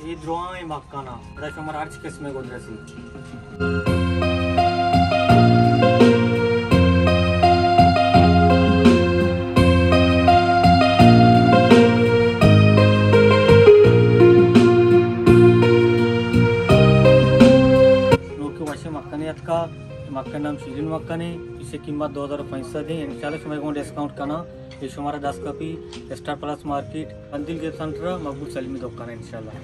ये द्रोआ है मक्काना दा शमर आर्च किस्म गोद्रसी नोके वाशे मक्काने का मक्का नाम शीरीन मक्का ने इसे कीमत 2065 दी इंशाल्लाह समय को डिस्काउंट करना ये हमारा 10 कॉपी स्टार प्लस मार्केट अंदिल के सेंटर मकबूल सलीमी दुकान है इंशाल्लाह।